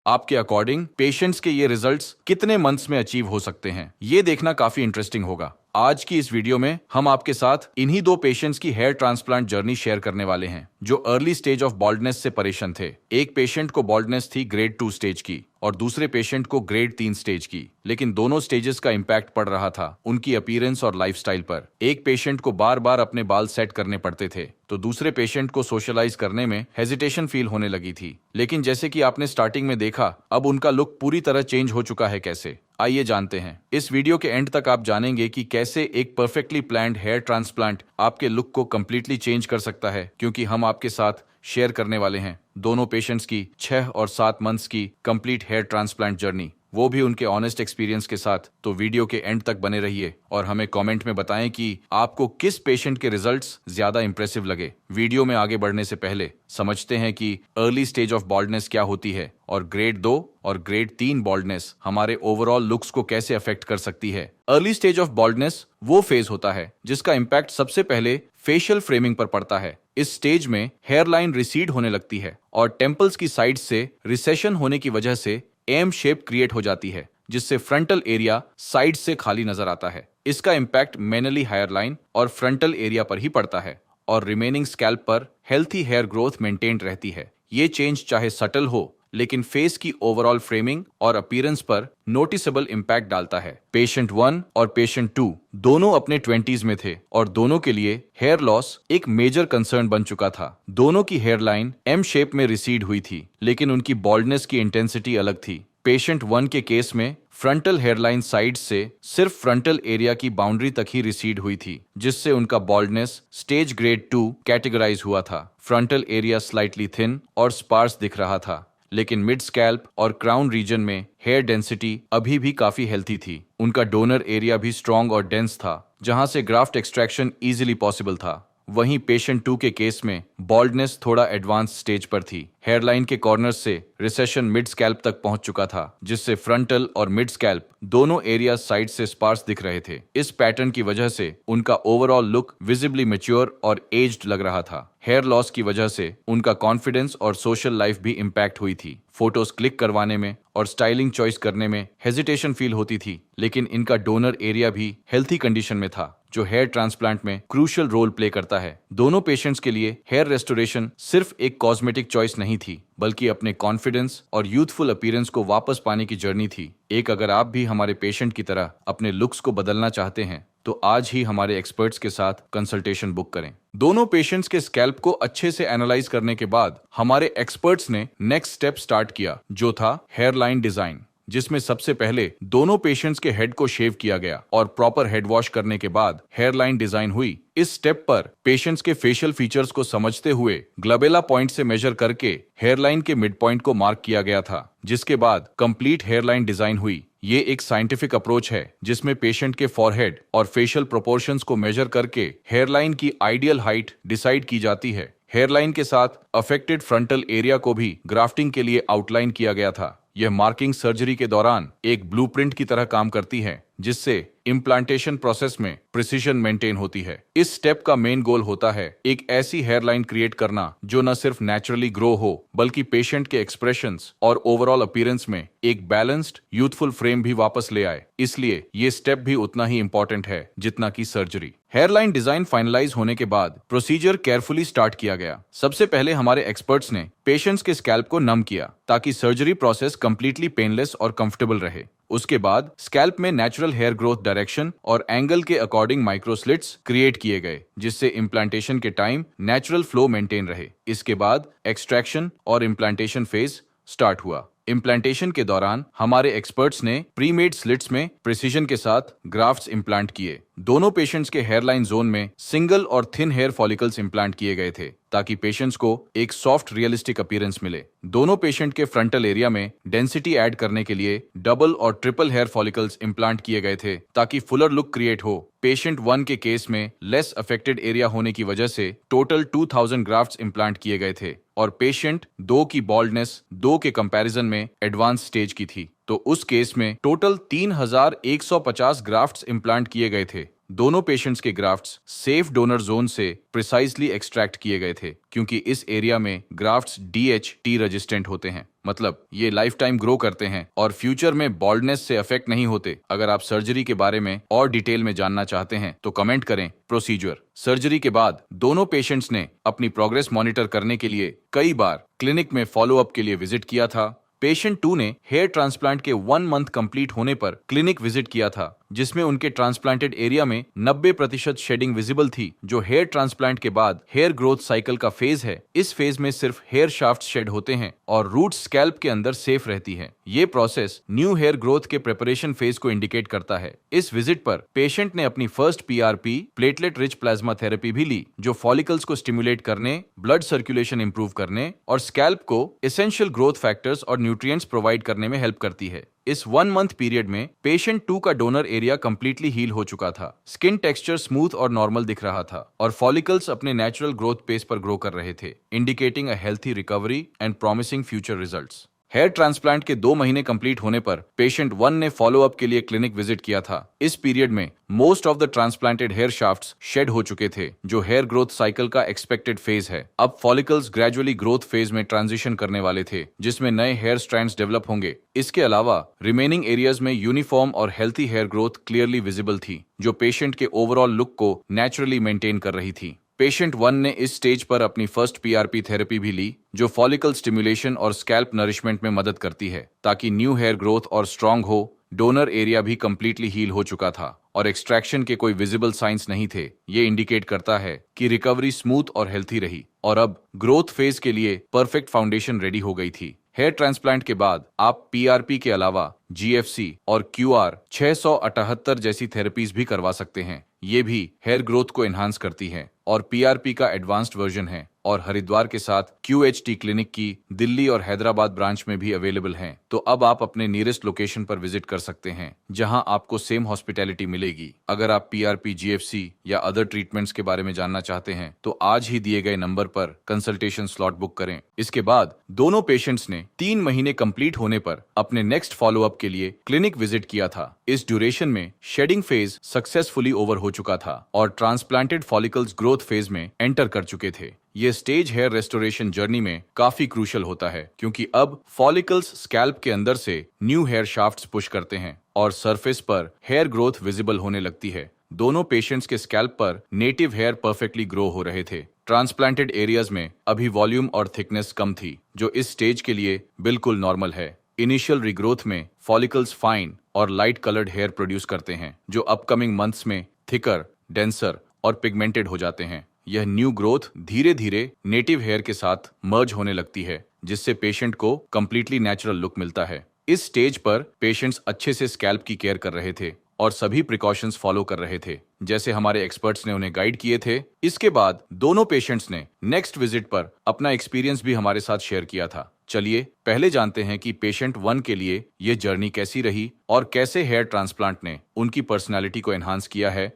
आपके according patients के ये रिजल्ट्स कितने मंथ्स में अचीव हो सकते हैं, ये देखना काफी इंटरेस्टिंग होगा। आज की इस वीडियो में हम आपके साथ इन्हीं दो पेशेंट्स की हेयर ट्रांसप्लांट जर्नी शेयर करने वाले हैं जो अर्ली स्टेज ऑफ बॉल्डनेस से परेशान थे। एक पेशेंट को बॉल्डनेस थी ग्रेड 2 स्टेज की और दूसरे पेशेंट को ग्रेड 3 स्टेज की, लेकिन दोनों स्टेजेस का इम्पैक्ट पड़ रहा था उनकी अपीयरेंस और लाइफस्टाइल पर। एक पेशेंट को बार बार अपने बाल सेट करने पड़ते थे तो दूसरे पेशेंट को सोशलाइज करने में हेजिटेशन फील होने लगी थी। लेकिन जैसे कि आपने स्टार्टिंग में देखा, अब उनका लुक पूरी तरह चेंज हो चुका है। कैसे, आइए जानते हैं। इस वीडियो के एंड तक आप जानेंगे कि कैसे एक परफेक्टली प्लान्ड हेयर ट्रांसप्लांट आपके लुक को कंप्लीटली चेंज कर सकता है, क्योंकि हम आपके साथ शेयर करने वाले हैं दोनों पेशेंट्स की 6 और 7 मंथ्स की कंप्लीट हेयर ट्रांसप्लांट जर्नी, वो भी उनके ऑनेस्ट एक्सपीरियंस के साथ। तो वीडियो के एंड तक बने रहिए और हमें कमेंट में बताएं कि आपको किस पेशेंट के रिजल्ट्स ज्यादा इंप्रेसिव लगे। वीडियो में आगे बढ़ने से पहले समझते हैं कि अर्ली स्टेज ऑफ बॉल्डनेस क्या होती है और ग्रेड 2 और ग्रेड 3 बॉल्डनेस हमारे ओवरऑल लुक्स को कैसे अफेक्ट कर सकती है। अर्ली स्टेज ऑफ बॉल्डनेस वो फेज होता है जिसका इम्पैक्ट सबसे पहले फेशियल फ्रेमिंग पर पड़ता है। इस स्टेज में हेयर लाइन रिसीड होने लगती है और टेम्पल्स की साइड से रिसेशन होने की वजह से एम शेप क्रिएट हो जाती है, जिससे फ्रंटल एरिया साइड से खाली नजर आता है। इसका इम्पैक्ट मेनली हायर लाइन और फ्रंटल एरिया पर ही पड़ता है और रिमेनिंग स्कैल्प पर हेल्थी हेयर ग्रोथ मेंटेन रहती है। ये चेंज चाहे सटल हो, लेकिन फेस की ओवरऑल फ्रेमिंग और अपीयरेंस पर नोटिसेबल इम्पैक्ट डालता है। पेशेंट 1 और पेशेंट 2 दोनों अपने 20s में थे और दोनों के लिए हेयर लॉस एक मेजर कंसर्न बन चुका था। दोनों की हेयर लाइन एम शेप में रिसीड हुई थी, लेकिन उनकी बॉल्डनेस की इंटेंसिटी अलग थी। पेशेंट 1 के केस में फ्रंटल हेयरलाइन साइड से सिर्फ फ्रंटल एरिया की बाउंड्री तक ही रिसीड हुई थी, जिससे उनका बॉल्डनेस स्टेज ग्रेड 2 कैटेगराइज हुआ था। फ्रंटल एरिया स्लाइटली थिन और स्पार्स दिख रहा था, लेकिन मिड स्कैल्प और क्राउन रीजन में हेयर डेंसिटी अभी भी काफी हेल्थी थी। उनका डोनर एरिया भी स्ट्रॉन्ग और डेंस था, जहां से ग्राफ्ट एक्सट्रैक्शन इजीली पॉसिबल था। वहीं पेशेंट 2 के केस में बॉल्डनेस थोड़ा एडवांस स्टेज पर थी। हेयरलाइन के कॉर्नर से रिसेशन मिड स्कैल्प तक पहुंच चुका था, जिससे फ्रंटल और मिड स्कैल्प दोनों एरिया साइड से स्पार्स दिख रहे थे। इस पैटर्न की वजह से उनका ओवरऑल लुक विजिबली मैच्योर और एज्ड लग रहा था। हेयर लॉस की वजह से उनका कॉन्फिडेंस और सोशल लाइफ भी इम्पैक्ट हुई थी। फोटोज क्लिक करवाने में और स्टाइलिंग चॉइस करने में हेजिटेशन फील होती थी, लेकिन इनका डोनर एरिया भी हेल्थी कंडीशन में था, जो हेयर ट्रांसप्लांट में क्रूशियल रोल प्ले करता है। दोनों पेशेंट्स के लिए हेयर रेस्टोरेशन सिर्फ एक कॉस्मेटिक चॉइस नहीं थी, बल्कि अपने कॉन्फिडेंस और यूथफुल अपीयरेंस को वापस पाने की जर्नी थी। अगर आप भी हमारे पेशेंट की तरह अपने लुक्स को बदलना चाहते हैं तो आज ही हमारे एक्सपर्ट्स के साथ कंसल्टेशन बुक करें। दोनों पेशेंट्स के स्कैल्प को अच्छे से एनालाइज करने के बाद हमारे एक्सपर्ट्स ने नेक्स्ट स्टेप स्टार्ट किया, जो था हेयर लाइन डिजाइन, जिसमें सबसे पहले दोनों पेशेंट्स के हेड को शेव किया गया और प्रॉपर हेड वॉश करने के बाद हेयर लाइन डिजाइन हुई। इस स्टेप पर पेशेंट्स के फेशियल फीचर्स को समझते हुए ग्लबेला पॉइंट से मेजर करके हेयरलाइन के मिड पॉइंट को मार्क किया गया था, जिसके बाद कंप्लीट हेयरलाइन डिजाइन हुई। ये एक साइंटिफिक अप्रोच है जिसमें पेशेंट के फॉरहेड और फेशियल प्रोपोर्शंस को मेजर करके हेयरलाइन की आइडियल हाइट डिसाइड की जाती है। हेयरलाइन के साथ अफेक्टेड फ्रंटल एरिया को भी ग्राफ्टिंग के लिए आउटलाइन किया गया था। यह मार्किंग सर्जरी के दौरान एक ब्लूप्रिंट की तरह काम करती है, जिससे इम्प्लांटेशन प्रोसेस में प्रिसीजन मेंटेन होती है। इस स्टेप का मेन गोल होता है एक ऐसी हेयरलाइन क्रिएट करना जो न सिर्फ नेचुरली ग्रो हो, बल्कि पेशेंट के एक्सप्रेशंस और ओवरऑल अपीयरेंस में एक बैलेंस्ड यूथफुल फ्रेम भी वापस ले आए। इसलिए ये स्टेप भी उतना ही इंपॉर्टेंट है जितना कि सर्जरी। हेयरलाइन डिजाइन फाइनलाइज होने के बाद प्रोसीजर केयरफुली स्टार्ट किया गया। सबसे पहले हमारे एक्सपर्ट्स ने पेशेंट्स के स्कैल्प को नम किया ताकि सर्जरी प्रोसेस कंप्लीटली पेनलेस और कंफर्टेबल रहे। उसके बाद स्कैल्प में नेचुरल हेयर ग्रोथ डायरेक्शन और एंगल के अकॉर्डिंग माइक्रोस्लिट्स क्रिएट किए गए, जिससे इम्प्लांटेशन के टाइम नेचुरल फ्लो मेंटेन रहे। इसके बाद एक्सट्रैक्शन और इम्प्लांटेशन फेज स्टार्ट हुआ। इम्प्लांटेशन के दौरान हमारे एक्सपर्ट्स ने प्रीमेड स्लिट्स में प्रिसीजन के साथ ग्राफ्ट्स इम्प्लांट किए। दोनों पेशेंट्स के हेयरलाइन जोन में सिंगल और थिन हेयर फॉलिकल्स इम्प्लांट किए गए थे ताकि पेशेंट्स को एक सॉफ्ट रियलिस्टिक अपीयरेंस मिले। दोनों पेशेंट के फ्रंटल एरिया में डेंसिटी ऐड करने के लिए डबल और ट्रिपल हेयर फॉलिकल्स इम्प्लांट किए गए थे ताकि फुलर लुक क्रिएट हो। पेशेंट 1 के केस में लेस अफेक्टेड एरिया होने की वजह से टोटल 2000 ग्राफ्ट्स इम्प्लांट किए गए थे और पेशेंट 2 की बॉल्डनेस 2 के कंपैरिजन में एडवांस स्टेज की थी, तो उस केस में टोटल 3150 ग्राफ्ट्स इम्प्लांट किए गए थे। दोनों पेशेंट्स के ग्राफ्ट्स सेफ डोनर जोन से प्रिसाइजली एक्सट्रैक्ट किए गए थे, क्योंकि इस एरिया में ग्राफ्ट्स DHT रेजिस्टेंट होते हैं, मतलब ये लाइफ टाइम ग्रो करते हैं और फ्यूचर में बॉल्डनेस से अफेक्ट नहीं होते। अगर आप सर्जरी के बारे में और डिटेल में जानना चाहते हैं तो कमेंट करें। प्रोसीजर: सर्जरी के बाद दोनों पेशेंट्स ने अपनी प्रोग्रेस मॉनिटर करने के लिए कई बार क्लिनिक में फॉलोअप के लिए विजिट किया था। पेशेंट 2 ने हेयर ट्रांसप्लांट के 1 मंथ कंप्लीट होने पर क्लिनिक विजिट किया था, जिसमें उनके ट्रांसप्लांटेड एरिया में 90% शेडिंग विजिबल थी, जो हेयर ट्रांसप्लांट के बाद हेयर ग्रोथ साइकिल का फेज है। इस फेज में सिर्फ हेयर शाफ्ट शेड होते हैं और रूट स्कैल्प के अंदर सेफ रहती है। ये प्रोसेस न्यू हेयर ग्रोथ के प्रिपरेशन फेज को इंडिकेट करता है। इस विजिट पर पेशेंट ने अपनी first PRP platelet rich plasma therapy भी ली, जो फॉलिकल्स को स्टिमुलेट करने, ब्लड सर्कुलेशन इंप्रूव करने और स्कैल्प को एसेंशियल ग्रोथ फैक्टर्स और न्यूट्रिएंट्स प्रोवाइड करने में हेल्प करती है। इस 1 मंथ पीरियड में पेशेंट 2 का डोनर एरिया कंप्लीटली हील हो चुका था। स्किन टेक्सचर स्मूथ और नॉर्मल दिख रहा था और फॉलिकल्स अपने नेचुरल ग्रोथ पेस पर ग्रो कर रहे थे, indicating a healthy recovery and promising future results. Hair transplant के 2 महीने कंप्लीट होने पर पेशेंट 1 ने फॉलोअप के लिए क्लिनिक विजिट किया था। इस पीरियड में most of the transplanted hair shafts shed हो चुके थे, जो हेयर ग्रोथ साइकिल का एक्सपेक्टेड फेज है। अब फॉलिकल्स ग्रेजुअली ग्रोथ फेज में ट्रांजिशन करने वाले थे, जिसमें नए हेयर स्ट्रैंड्स डेवलप होंगे। इसके अलावा रिमेनिंग एरियाज में यूनिफॉर्म और healthy hair growth clearly visible थी, जो पेशेंट के ओवरऑल लुक को नेचुरली मेंटेन कर रही थी। पेशेंट 1 ने इस स्टेज पर अपनी फर्स्ट PRP थेरेपी भी ली, जो फॉलिकल स्टिमुलेशन और स्कैल्प नरिशमेंट में मदद करती है, ताकि न्यू हेयर ग्रोथ और स्ट्रांग हो। डोनर एरिया भी कंप्लीटली हील हो चुका था और एक्सट्रैक्शन के कोई विजिबल साइंस नहीं थे। ये इंडिकेट करता है कि रिकवरी स्मूथ और हेल्थी रही और अब ग्रोथ फेज के लिए परफेक्ट फाउंडेशन रेडी हो गई थी। हेयर ट्रांसप्लांट के बाद आप PRP के अलावा GFC और QR 678 जैसी थेरेपीज भी करवा सकते हैं। ये भी हेयर ग्रोथ को एनहांस करती है और PRP का एडवांस्ड वर्जन है और हरिद्वार के साथ QHT क्लिनिक की दिल्ली और हैदराबाद ब्रांच में भी अवेलेबल हैं। तो अब आप अपने नियरेस्ट लोकेशन पर विजिट कर सकते हैं, जहां आपको सेम हॉस्पिटैलिटी मिलेगी। अगर आप PRP, GFC या अदर ट्रीटमेंट्स के बारे में जानना चाहते हैं तो आज ही दिए गए नंबर पर कंसल्टेशन स्लॉट बुक करें। इसके बाद दोनों पेशेंट्स ने 3 महीने कंप्लीट होने पर अपने नेक्स्ट फॉलोअप के लिए क्लिनिक विजिट किया था। इस ड्यूरेशन में शेडिंग फेज सक्सेसफुली ओवर हो चुका था और ट्रांसप्लांटेड फॉलिकल्स ग्रोथ फेज में एंटर कर चुके थे। ये स्टेज हेयर रेस्टोरेशन जर्नी में काफी क्रूशियल होता है, क्योंकि अब फॉलिकल्स स्कैल्प के अंदर से न्यू हेयर शाफ्ट्स पुश करते हैं और सरफेस पर हेयर ग्रोथ विजिबल होने लगती है। दोनों पेशेंट्स के स्कैल्प पर नेटिव हेयर परफेक्टली ग्रो हो रहे थे। ट्रांसप्लांटेड एरियाज में अभी वॉल्यूम और थिकनेस कम थी, जो इस स्टेज के लिए बिल्कुल नॉर्मल है। इनिशियल रिग्रोथ में फॉलिकल्स फाइन और लाइट कलर्ड हेयर प्रोड्यूस करते हैं, जो अपकमिंग मंथ्स में थिकर, डेंसर और पिगमेंटेड हो जाते हैं। यह न्यू ग्रोथ धीरे धीरे नेटिव हेयर के साथ मर्ज होने लगती है, जिससे पेशेंट को कंप्लीटली नेचुरल लुक मिलता है। इस स्टेज पर पेशेंट्स अच्छे से स्कैल्प की केयर कर रहे थे और सभी प्रिकॉशंस फॉलो कर रहे थे, जैसे हमारे एक्सपर्ट्स ने उन्हें गाइड किए थे। इसके बाद दोनों पेशेंट्स ने नेक्स्ट विजिट पर अपना एक्सपीरियंस भी हमारे साथ शेयर किया था। चलिए पहले जानते हैं कि पेशेंट 1 के लिए ये जर्नी कैसी रही और कैसे हेयर ट्रांसप्लांट ने उनकी पर्सनैलिटी को एनहांस किया है।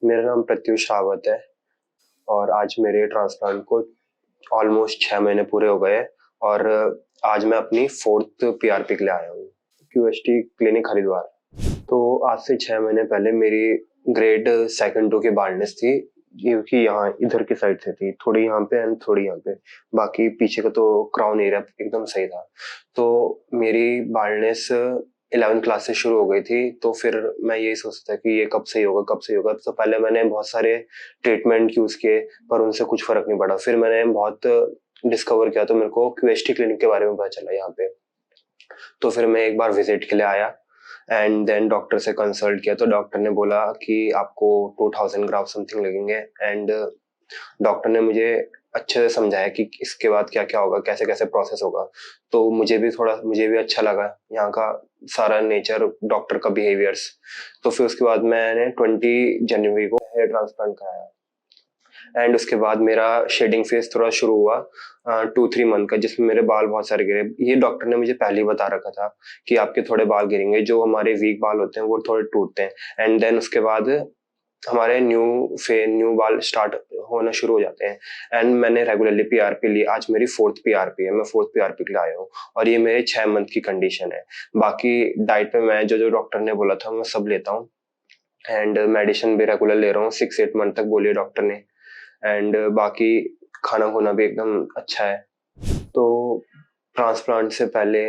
मेरा नाम प्रत्युष रावत है और आज मेरे ट्रांसप्लांट को ऑलमोस्ट 6 महीने पूरे हो गए और आज मैं अपनी 4th PRP के लिए आया हूँ QHT क्लिनिक हरिद्वार। तो आज से 6 महीने पहले मेरी ग्रेड 2 की बाल्डनेस थी, क्योंकि यहाँ इधर की साइड से थी, थोड़ी यहाँ पे एंड थोड़ी यहाँ पे, बाकी पीछे का तो क्राउन एरिया एकदम सही था। तो मेरी बाल्डनेस 11th क्लास से शुरू हो गई थी। तो फिर मैं यही सोचता कि ये कब सही होगा, कब सही होगा। तो पहले मैंने बहुत सारे ट्रीटमेंट यूज किए, पर उनसे कुछ फर्क नहीं पड़ा। फिर मैंने बहुत डिस्कवर किया, तो मेरे को QHT क्लिनिक के बारे में पता चला यहाँ पे। तो फिर मैं एक बार विजिट के लिए आया एंड देन डॉक्टर से कंसल्ट किया। तो डॉक्टर ने बोला कि आपको 2000 ग्राम समथिंग लगेंगे एंड डॉक्टर ने मुझे अच्छे से समझाया कि इसके बाद क्या क्या होगा, कैसे कैसे प्रोसेस होगा। तो मुझे भी अच्छा लगा यहाँ का सारा नेचर, डॉक्टर का बिहेवियर्स। तो फिर उसके बाद मैंने 20 जनवरी को हेयर ट्रांसप्लांट कराया एंड उसके बाद मेरा शेडिंग फेज थोड़ा शुरू हुआ 2-3 मंथ का, जिसमें मेरे बाल बहुत सारे गिरे। ये डॉक्टर ने मुझे पहले ही बता रखा था कि आपके थोड़े बाल गिरेंगे, जो हमारे वीक बाल होते हैं वो थोड़े टूटते हैं एंड देन उसके बाद हमारे न्यू बाल स्टार्ट होना शुरू हो जाते हैं। एंड मैंने रेगुलरली PRP ली। आज मेरी 4th PRP है, मैं 4th PRP के लिए आया हूँ और ये मेरे 6 मंथ की कंडीशन है। बाकी डाइट पे मैं जो डॉक्टर ने बोला था मैं सब लेता हूँ एंड मेडिसिन भी रेगुलर ले रहा हूँ, 6-8 मंथ तक बोलिए डॉक्टर ने। एंड बाकी खाना खुना भी एकदम अच्छा है। तो ट्रांसप्लांट से पहले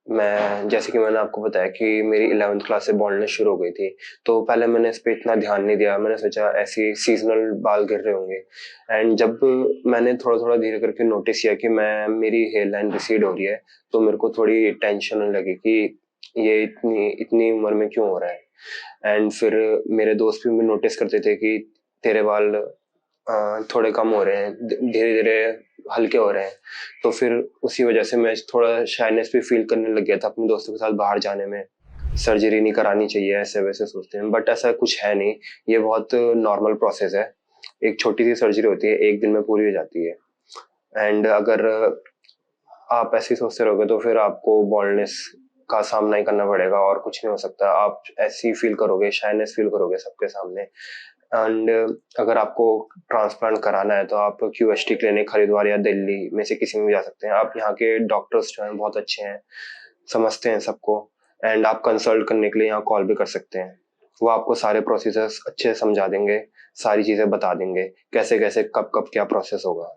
मैं, जैसे कि मैंने आपको बताया कि मेरी 11th क्लास से बॉल्डनेस शुरू हो गई थी, तो पहले मैंने इस पे इतना ध्यान नहीं दिया। मैंने सोचा ऐसे सीजनल बाल गिर रहे होंगे। एंड जब मैंने थोड़ा थोड़ा धीरे करके नोटिस किया कि मेरी हेयर लाइन रिसीड हो रही है, तो मेरे को थोड़ी टेंशन होने लगी कि ये इतनी इतनी उम्र में क्यों हो रहा है। एंड फिर मेरे दोस्त भी नोटिस करते थे कि तेरे बाल थोड़े कम हो रहे हैं, धीरे धीरे हल्के हो रहे हैं। तो फिर उसी वजह से मैं थोड़ा शाइनेस भी फील करने लग गया था अपने दोस्तों के साथ बाहर जाने में। सर्जरी नहीं करानी चाहिए ऐसे वैसे सोचते हैं, बट ऐसा कुछ है नहीं। ये बहुत नॉर्मल प्रोसेस है। एक छोटी सी सर्जरी होती है, 1 दिन में पूरी हो जाती है। एंड अगर आप ऐसे ही सोचते रहोगे तो फिर आपको बॉल्डनेस का सामना ही करना पड़ेगा और कुछ नहीं हो सकता। आप ऐसे ही फील करोगे, शाइनेस फील करोगे सबके सामने। एंड अगर आपको ट्रांसप्लांट कराना है तो आप क्यूएसटी क्लिनिक हरिद्वार या दिल्ली में से किसी में भी जा सकते हैं। आप यहाँ के डॉक्टर्स जो हैं बहुत अच्छे हैं, समझते हैं सबको। एंड आप कंसल्ट करने के लिए यहाँ कॉल भी कर सकते हैं। वो आपको सारे प्रोसीजर्स अच्छे से समझा देंगे, सारी चीजें बता देंगे, कैसे कैसे कब कब क्या प्रोसेस होगा।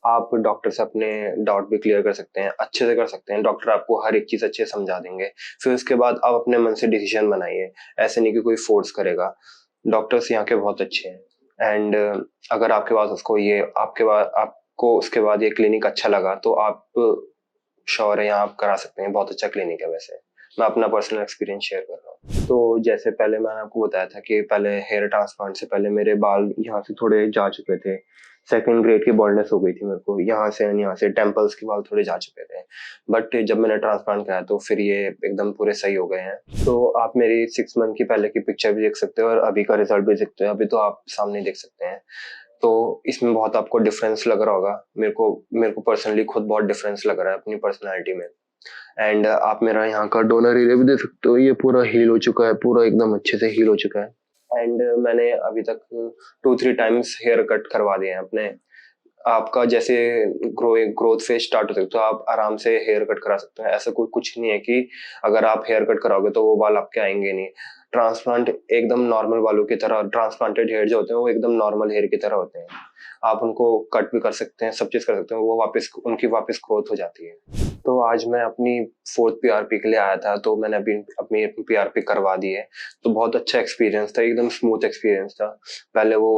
आप डॉक्टर से अपने डाउट भी क्लियर कर सकते हैं, अच्छे से कर सकते हैं। डॉक्टर आपको हर एक चीज अच्छे से समझा देंगे। फिर उसके बाद आप अपने मन से डिसीजन बनाइए, ऐसे नहीं कि कोई फोर्स करेगा। डॉक्टर्स यहाँ के बहुत अच्छे हैं। एंड अगर आपके पास आपको उसके बाद ये क्लिनिक अच्छा लगा तो आप श्योर है यहाँ आप करा सकते हैं। बहुत अच्छा क्लिनिक है। वैसे मैं अपना पर्सनल एक्सपीरियंस शेयर कर रहा हूँ। तो जैसे पहले मैंने आपको बताया था कि पहले हेयर ट्रांसप्लांट से पहले मेरे बाल यहाँ से थोड़े जा चुके थे। 2nd ग्रेड की बॉल्डनेस हो गई थी मेरे को, यहाँ से टेम्पल्स के बाल थोड़े जा चुके थे। बट जब मैंने ट्रांसप्लांट कराया तो फिर ये एकदम पूरे सही हो गए हैं। तो आप मेरी 6 मंथ की पहले की पिक्चर भी देख सकते हो और अभी का रिजल्ट भी देखते हो। अभी तो आप सामने देख सकते हैं। तो इसमें बहुत आपको डिफरेंस लग रहा होगा। मेरे को पर्सनली खुद बहुत डिफरेंस लग रहा है अपनी पर्सनैलिटी में। एंड आप मेरा यहाँ का डोनर एरिया भी देख सकते हो, ये पूरा हील हो चुका है, पूरा एकदम अच्छे से हील हो चुका है। एंड मैंने अभी तक 2-3 टाइम्स हेयर कट करवा दिए हैं अपने। आपका जैसे ग्रोथ फेज स्टार्ट होता है तो आप आराम से हेयर कट करा सकते हैं। ऐसा कोई कुछ नहीं है कि अगर आप हेयर कट कराओगे तो वो बाल आपके आएंगे नहीं। ट्रांसप्लांट एकदम नॉर्मल बालों की तरह, ट्रांसप्लांटेड हेयर जो होते हैं वो एकदम नॉर्मल हेयर की तरह होते हैं। आप उनको कट भी कर सकते हैं, सब चीज कर सकते हैं, वो उनकी वापस ग्रोथ हो जाती है। तो आज मैं अपनी 4th पीआरपी के लिए आया था, तो मैंने अपनी पीआरपी करवा दी है। तो बहुत अच्छा एक्सपीरियंस था, एकदम स्मूथ एक्सपीरियंस था। पहले वो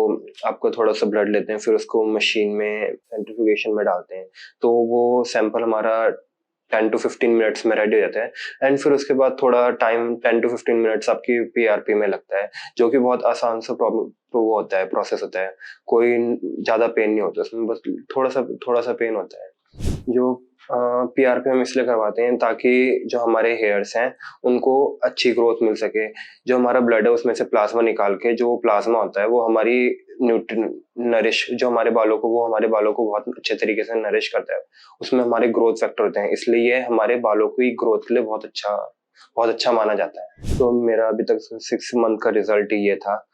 आपको थोड़ा सा ब्लड लेते हैं, फिर उसको मशीन में सेंट्रीफ्यूगेशन में डालते हैं, तो वो सैंपल हमारा 10 to 15 मिनट्स में रेडी हो जाता है। एंड फिर उसके बाद थोड़ा टाइम 10 to 15 मिनट्स आपकी पीआरपी में लगता है, जो कि बहुत आसान सा वो होता है, प्रोसेस होता है। कोई ज्यादा पेन नहीं होता उसमें, बस थोड़ा सा पेन होता है। जो पीआरपी हम इसलिए करवाते हैं ताकि जो हमारे हेयर्स हैं उनको अच्छी ग्रोथ मिल सके। जो हमारा ब्लड है उसमें से प्लाज्मा निकाल के, जो प्लाज्मा होता है वो हमारी नरिश जो हमारे बालों को बहुत अच्छे तरीके से नरिश करता है। उसमें हमारे ग्रोथ फैक्टर होते हैं, इसलिए ये हमारे बालों की ग्रोथ के लिए बहुत अच्छा माना जाता है। तो मेरा अभी तक 6 मंथ का रिजल्ट ये था।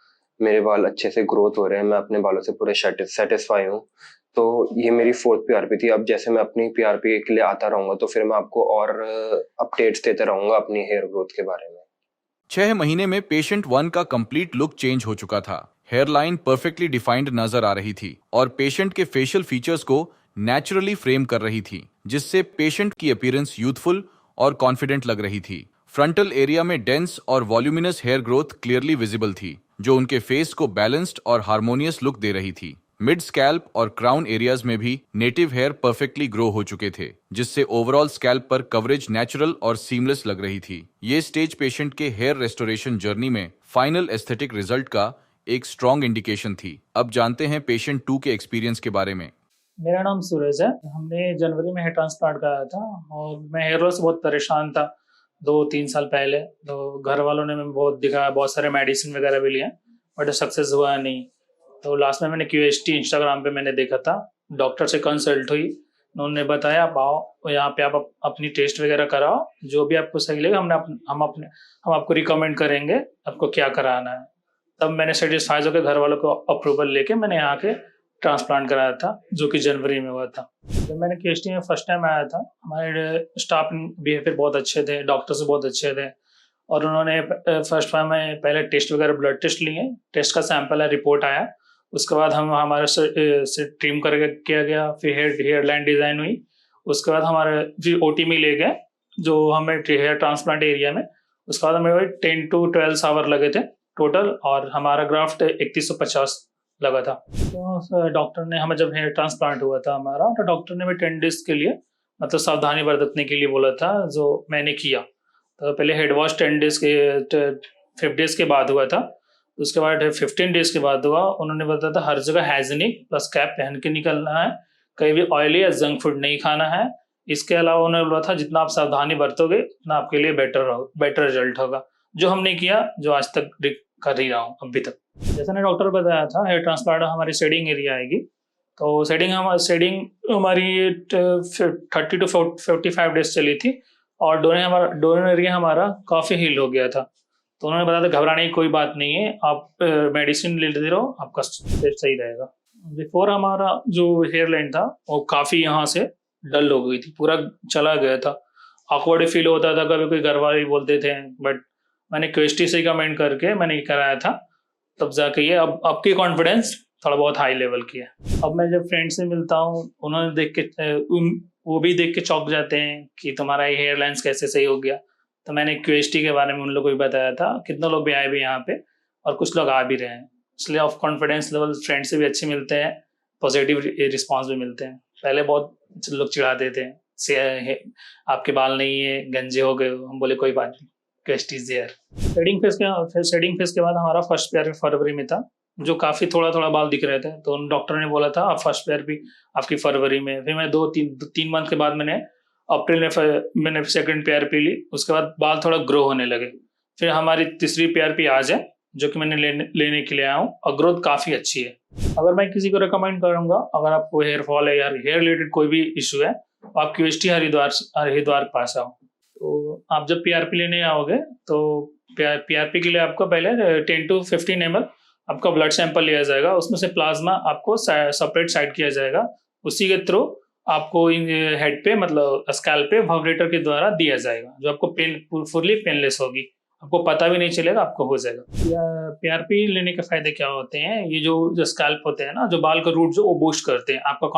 मेरे बाल अच्छे से ग्रोथ हो रहे हैं, मैं अपने बालों से पूरे सेटिस्फाई हूँ। तो ये मेरी 4th पीआरपी थी। अब जैसे मैं अपनी पीआरपी के लिए आता रहूंगा तो फिर मैं आपको और अपडेट्स देते रहूंगा अपनी हेयर ग्रोथ के बारे में। 6 महीने में पेशेंट 1 का कंप्लीट लुक चेंज हो चुका था। हेयरलाइन परफेक्टली डिफाइंड नजर आ रही थी और पेशेंट के फेशियल फीचर्स को नेचुरली फ्रेम कर रही थी, जिससे पेशेंट की अपीयरेंस यूथफुल और कॉन्फिडेंट लग रही थी। फ्रंटल एरिया में डेंस और voluminous hair growth clearly visible थी, जो उनके फेस को बैलेंस्ड और हार्मोनियस लुक दे रही थी। मिड स्कैल्प और क्राउन एरियाज में भी नेटिव हेयर परफेक्टली ग्रो हो चुके थे, जिससे ओवरऑल स्कैल्प पर कवरेज नेचुरल और सीमलेस लग रही थी। ये स्टेज पेशेंट के हेयर रेस्टोरेशन जर्नी में फाइनल एस्थेटिक रिजल्ट का एक स्ट्रॉन्ग इंडिकेशन थी। अब जानते हैं पेशेंट 2 के एक्सपीरियंस के बारे में। मेरा नाम सूरज है। हमने जनवरी में हेयर ट्रांसप्लांट कराया था और मैं हेयर लॉस से बहुत परेशान था 2-3 साल पहले। तो घर वालों ने मैं बहुत दिखाया, बहुत सारे मेडिसिन वगैरह भी लिए, बट सक्सेस हुआ नहीं। तो लास्ट में मैंने क्यूएसटी इंस्टाग्राम पे मैंने देखा था, डॉक्टर से कंसल्ट हुई, उन्होंने बताया आप आओ यहाँ पे, आप अपनी टेस्ट वगैरह कराओ, जो भी आपको सही लगे हम आपको रिकमेंड करेंगे आपको क्या कराना है। तब मैंने सेटिस्फाइड होकर घर वालों को अप्रूवल लेके मैंने यहाँ के ट्रांसप्लांट कराया था, जो कि जनवरी में हुआ था। जब मैंने केएसटी में फर्स्ट टाइम आया था, हमारे स्टाफ बिहेवियर बहुत अच्छे थे, डॉक्टर्स बहुत अच्छे थे और उन्होंने फर्स्ट टाइम में पहले टेस्ट वगैरह ब्लड टेस्ट लिए, टेस्ट का सैंपल है, रिपोर्ट आया, उसके बाद हम हमारे से ट्रिम करके किया गया, फिर हेयर लाइन डिज़ाइन हुई, उसके बाद हमारे फिर OT में ले गए जो हमें हेयर ट्रांसप्लांट एरिया में, उसके बाद हमें वही 10 to 12 आवर लगे थे टोटल, और हमारा ग्राफ्ट 3150 लगा था। तो डॉक्टर ने हमें जब हेयर ट्रांसप्लांट हुआ था हमारा, तो डॉक्टर ने भी 10 डेज के लिए मतलब सावधानी बरतने के लिए बोला था, जो मैंने किया। तो पहले हेड वॉश 5 डेज के बाद हुआ था, उसके बाद 15 डेज के बाद हुआ। उन्होंने बताया था हर जगह हाइजीनिक प्लस कैप पहन के निकलना है, कहीं भी ऑयली या जंक फूड नहीं खाना है। इसके अलावा उन्होंने बोला था जितना आप सावधानी बरतोगे उतना आपके लिए बेटर रिजल्ट होगा, जो हमने किया, जो आज तक कर ही रहा हूँ अभी तक। जैसा ने डॉक्टर बताया था, हेयर ट्रांसप्लांट हमारी शेडिंग एरिया आएगी, तो शेडिंग हमारी 30 to 45 डेज चली थी, और डोनर एरिया हमारा काफ़ी हील हो गया था। तो उन्होंने बताया था घबराने की कोई बात नहीं है, आप मेडिसिन लेते रहो, आपका सही रहेगा। बिफोर हमारा जो हेयर लाइन था वो काफ़ी यहाँ से डल हो गई थी, पूरा चला गया था, ऑकवर्ड फील होता था, कभी कोई घर वाले बोलते थे, बट मैंने QST से कमेंट करके मैंने कराया था, तब जाके ये अब की कॉन्फिडेंस थोड़ा बहुत हाई लेवल की है। अब मैं जब फ्रेंड से मिलता हूँ, उन्होंने देख के वो भी देख के चौंक जाते हैं कि तुम्हारा ये हेयर लाइन्स कैसे सही हो गया। तो मैंने QST के बारे में उन लोगों को भी बताया था, कितने लोग भी आए भी यहाँ पे, और कुछ लोग आ भी रहे हैं, इसलिए ऑफ कॉन्फिडेंस लेवल फ्रेंड से भी अच्छे मिलते हैं, पॉजिटिव रिस्पांस भी मिलते हैं। पहले बहुत लोग चिढ़ाते थे, आपके बाल नहीं है, गंजे हो गए, हम बोले कोई बात नहीं, QST is there. Shedding phase के बाद हमारा फर्स्ट पेयर फरवरी में था, जो काफ़ी थोड़ा बाल दिख रहे थे, तो डॉक्टर ने बोला था आप फर्स्ट पेयर भी आपकी फरवरी में। फिर मैं 2-3 मंथ के बाद मैंने अप्रैल में मैंने सेकंड PRP ली, उसके बाद बाल थोड़ा ग्रो होने लगे। फिर हमारी तीसरी PRP आज है, जो कि मैंने लेने के लिए आया हूँ, और ग्रोथ काफ़ी अच्छी है। अगर मैं किसी को रिकमेंड करूँगा, अगर आपको हेयर फॉल है या हेयर रिलेटेड कोई भी इशू है, तो आप QST हरिद्वार के पास आओ। तो आप जब PRP लेने आओगे तो PRP के लिए आपको पहले 10 to 15 ml आपका ब्लड सैंपल लिया जाएगा, उसमें से प्लाज्मा आपको सेपरेट साइड किया जाएगा, उसी के थ्रू आपको हेड पे मतलब स्कैल्प पे वाइब्रेटर के द्वारा दिया जाएगा, जो आपको फुल्ली पेनलेस होगी, आपको पता भी नहीं चलेगा, आपको हो जाएगा। PRP लेने के फायदे क्या होते हैं, ये जो स्कैल्प होते हैं ना, जो बाल का रूट जो वो बूस्ट करते हैं, आपका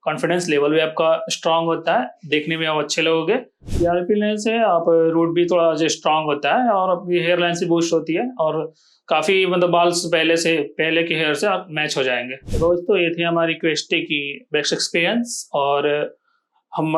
कॉन्फिडेंस लेवल भी आपका स्ट्रांग होता है, देखने में आप अच्छे लगोगे। PRP लेने से आप रूट भी थोड़ा स्ट्रांग होता है, और हेयर लाइन से बूस्ट होती है, और काफ़ी मतलब बाल पहले के हेयर से आप मैच हो जाएंगे। तो दोस्तों ये थी हमारी QST की बेस्ट एक्सपीरियंस, और हम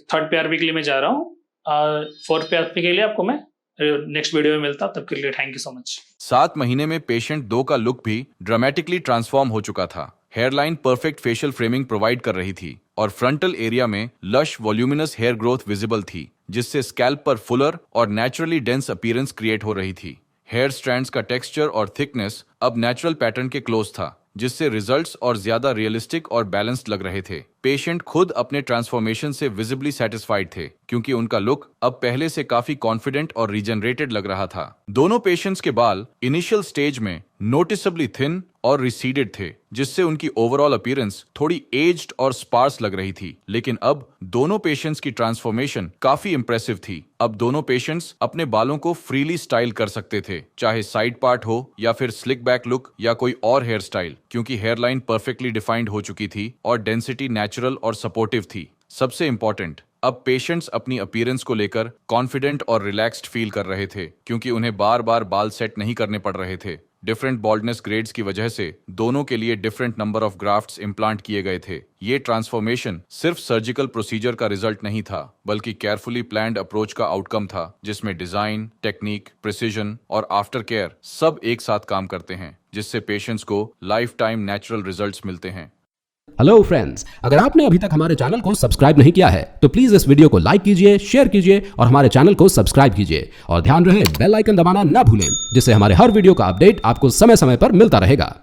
थर्ड PRP के लिए मैं जा रहा हूँ, और फोर्थ PRP के लिए आपको मैं नेक्स्ट वीडियो में मिलता, तब के लिए थैंक यू सो मच। 7 महीने में पेशेंट 2 का लुक भी ड्रामेटिकली ट्रांसफॉर्म हो चुका था। Hairline perfect facial framing provide कर रही थी, और फ्रंटल एरिया में lush voluminous hair growth visible थी, जिससे स्कैल्प पर फुलर और नेचुरली डेंस अपीयरेंस क्रिएट हो रही थी। हेयर स्ट्रैंड्स का टेक्सचर और थिकनेस अब नेचुरल पैटर्न के क्लोज था, जिससे रिजल्ट्स और ज्यादा रियलिस्टिक और बैलेंस्ड लग रहे थे। पेशेंट खुद अपने ट्रांसफॉर्मेशन से विजिबली सेटिस्फाइड थे, क्योंकि उनका लुक अब पहले से काफी कॉन्फिडेंट और रीजनरेटेड लग रहा था। दोनों पेशेंट्स के बाल इनिशियल स्टेज में नोटिसेबली थिन और रिसीडेड थे, जिससे उनकी ओवरऑल अपीयरेंस थोड़ी एज्ड और स्पार्स लग रही थी। लेकिन अब दोनों पेशेंट्स की ट्रांसफॉर्मेशन काफी इंप्रेसिव थी। अब दोनों पेशेंट्स अपने बालों को फ्रीली स्टाइल कर सकते थे, चाहे साइड पार्ट हो या फिर स्लिक बैक लुक या कोई और हेयर स्टाइल, क्योंकि हेयरलाइन परफेक्टली डिफाइंड हो चुकी थी और डेंसिटी नेचुरल और सपोर्टिव थी। सबसे इंपॉर्टेंट, अब पेशेंट्स अपनी अपीयरेंस को लेकर कॉन्फिडेंट और रिलैक्स्ड फील कर रहे थे, क्योंकि उन्हें बार बार बाल सेट नहीं करने पड़ रहे थे। डिफरेंट बॉल्डनेस ग्रेड्स की वजह से दोनों के लिए different number of grafts implant किए गए थे। ये ट्रांसफॉर्मेशन सिर्फ सर्जिकल प्रोसीजर का रिजल्ट नहीं था, बल्कि केयरफुली प्लान्ड अप्रोच का आउटकम था, जिसमें डिजाइन, टेक्निक, प्रिसीजन और आफ्टर केयर सब एक साथ काम करते हैं, जिससे पेशेंट्स को लाइफ टाइम नेचुरल रिजल्ट्स मिलते हैं। हेलो फ्रेंड्स, अगर आपने अभी तक हमारे चैनल को सब्सक्राइब नहीं किया है तो प्लीज इस वीडियो को लाइक कीजिए, शेयर कीजिए और हमारे चैनल को सब्सक्राइब कीजिए, और ध्यान रहे बेल आइकन दबाना ना भूलें, जिससे हमारे हर वीडियो का अपडेट आपको समय समय पर मिलता रहेगा।